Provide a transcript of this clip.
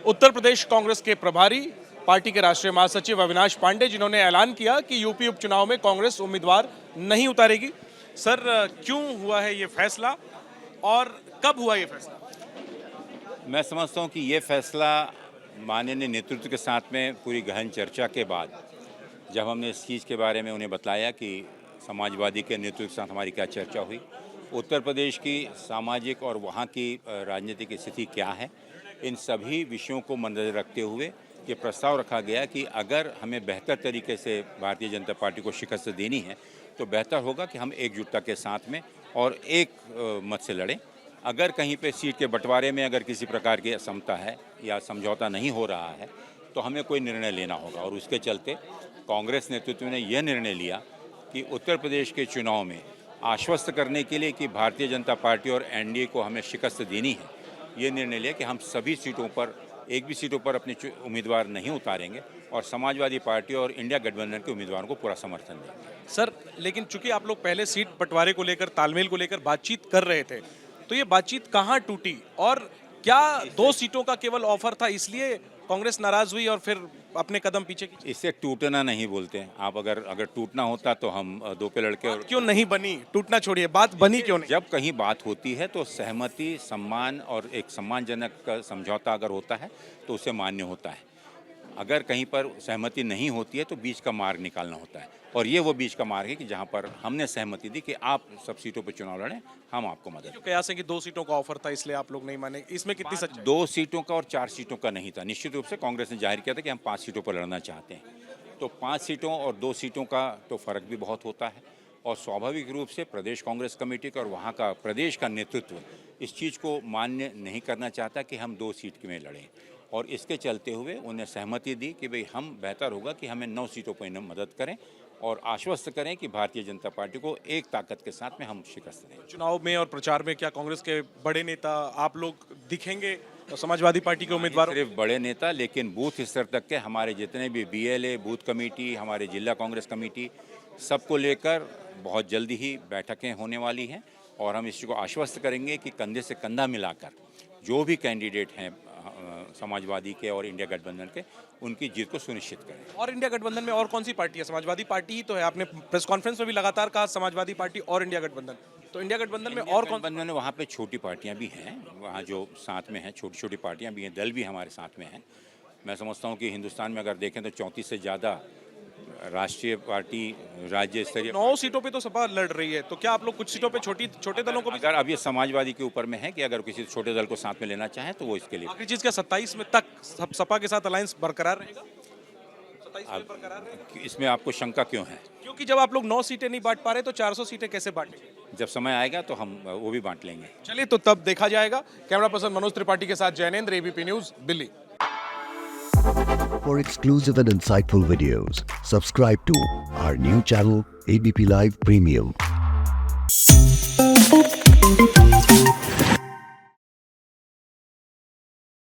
उत्तर प्रदेश कांग्रेस के प्रभारी पार्टी के राष्ट्रीय महासचिव अविनाश पांडे, जिन्होंने ऐलान किया कि यूपी उपचुनाव में कांग्रेस उम्मीदवार नहीं उतारेगी। सर, क्यों हुआ है ये फैसला और कब हुआ ये फैसला? मैं समझता हूं कि ये फैसला माननीय नेतृत्व के साथ में पूरी गहन चर्चा के बाद, जब हमने इस चीज़ के बारे में उन्हें बताया कि समाजवादी के नेतृत्व के साथ हमारी क्या चर्चा हुई, उत्तर प्रदेश की सामाजिक और वहाँ की राजनीतिक स्थिति क्या है, इन सभी विषयों को मद्देनजर रखते हुए ये प्रस्ताव रखा गया कि अगर हमें बेहतर तरीके से भारतीय जनता पार्टी को शिकस्त देनी है तो बेहतर होगा कि हम एकजुटता के साथ में और एक मत से लड़ें। अगर कहीं पे सीट के बंटवारे में अगर किसी प्रकार की असमता है या समझौता नहीं हो रहा है तो हमें कोई निर्णय लेना होगा, और उसके चलते कांग्रेस नेतृत्व ने यह निर्णय लिया कि उत्तर प्रदेश के चुनाव में आश्वस्त करने के लिए कि भारतीय जनता पार्टी और एनडीए को हमें शिकस्त देनी है, ये निर्णय लिया कि हम सभी सीटों पर, एक भी सीटों पर अपने उम्मीदवार नहीं उतारेंगे और समाजवादी पार्टी और इंडिया गठबंधन के उम्मीदवारों को पूरा समर्थन देंगे। सर, लेकिन चूंकि आप लोग पहले सीट बंटवारे को लेकर, तालमेल को लेकर बातचीत कर रहे थे, तो ये बातचीत कहाँ टूटी और क्या 2 सीटों का केवल ऑफर था इसलिए कांग्रेस नाराज हुई और फिर अपने कदम पीछे की? इसे टूटना नहीं बोलते हैं आप। अगर टूटना होता तो हम दो पे लड़के और क्यों नहीं बनी? टूटना छोड़िए, बात बनी क्यों नहीं? जब कहीं बात होती है तो सहमति, सम्मान और एक सम्मानजनक समझौता अगर होता है तो उसे मान्य होता है। अगर कहीं पर सहमति नहीं होती है तो बीच का मार्ग निकालना होता है, और ये वो बीच का मार्ग है कि जहाँ पर हमने सहमति दी कि आप सब सीटों पर चुनाव लड़ें, हम आपको मदद करें। कयास है कि 2 सीटों का ऑफर था इसलिए आप लोग नहीं माने, इसमें कितनी सच्चाई? 2 सीटों का और 4 सीटों का नहीं था। निश्चित रूप से कांग्रेस ने जाहिर किया था कि हम 5 सीटों पर लड़ना चाहते हैं, तो 5 सीटों और 2 सीटों का तो फर्क भी बहुत होता है, और स्वाभाविक रूप से प्रदेश कांग्रेस कमेटी का और वहाँ का प्रदेश का नेतृत्व इस चीज़ को मान्य नहीं करना चाहता कि हम 2 सीट में लड़ें, और इसके चलते हुए उन्हें सहमति दी कि भाई हम बेहतर होगा कि हमें 9 सीटों पर इन्हें मदद करें और आश्वस्त करें कि भारतीय जनता पार्टी को एक ताकत के साथ में हम शिकस्त दें। चुनाव में और प्रचार में क्या कांग्रेस के बड़े नेता आप लोग दिखेंगे समाजवादी पार्टी के उम्मीदवार? सिर्फ बड़े नेता, लेकिन बूथ स्तर तक के हमारे जितने भी BLA, बूथ कमेटी, हमारे जिला कांग्रेस कमेटी, सबको लेकर बहुत जल्दी ही बैठकें होने वाली हैं, और हम इस चीज़ को आश्वस्त करेंगे कि कंधे से कंधा मिलाकर जो भी कैंडिडेट हैं समाजवादी के और इंडिया गठबंधन के, उनकी जीत को सुनिश्चित करें। और इंडिया गठबंधन में और कौन सी पार्टी है? समाजवादी पार्टी ही तो है। आपने प्रेस कॉन्फ्रेंस में भी लगातार कहा समाजवादी पार्टी और इंडिया गठबंधन, तो इंडिया गठबंधन में और कौन? गठबंधन में वहाँ पे छोटी पार्टियाँ भी हैं, वहाँ जो साथ में हैं छोटी छोटी पार्टियाँ भी हैं, दल भी हमारे साथ में हैं। मैं समझता हूँ कि हिंदुस्तान में अगर देखें तो 34 से ज़्यादा राष्ट्रीय पार्टी, राज्य स्तरीय 9 सीटों पे तो सपा लड़ रही है, तो क्या आप लोग कुछ सीटों पे छोटे दलों को भी? अगर अब ये समाजवादी के ऊपर में है कि अगर किसी छोटे दल को साथ में लेना चाहें तो वो इसके लिए आखिरी चीज क्या 27 में तक सपा के साथ अलायंस बरकरार रहेगा? 27 में बरकरार रहेगा? इसमें आपको शंका क्यों है? क्योंकि जब आप लोग 9 सीटें नहीं बांट पा रहे तो 400 सीटें कैसे बांटेंगे? जब समय आएगा तो हम वो भी बांट लेंगे। चलिए, तो तब देखा जाएगा। कैमरा पर्सन मनोज त्रिपाठी के साथ Jainendra, ABP news, Delhi. For exclusive and insightful videos, subscribe to our new channel, ABP Live Premium.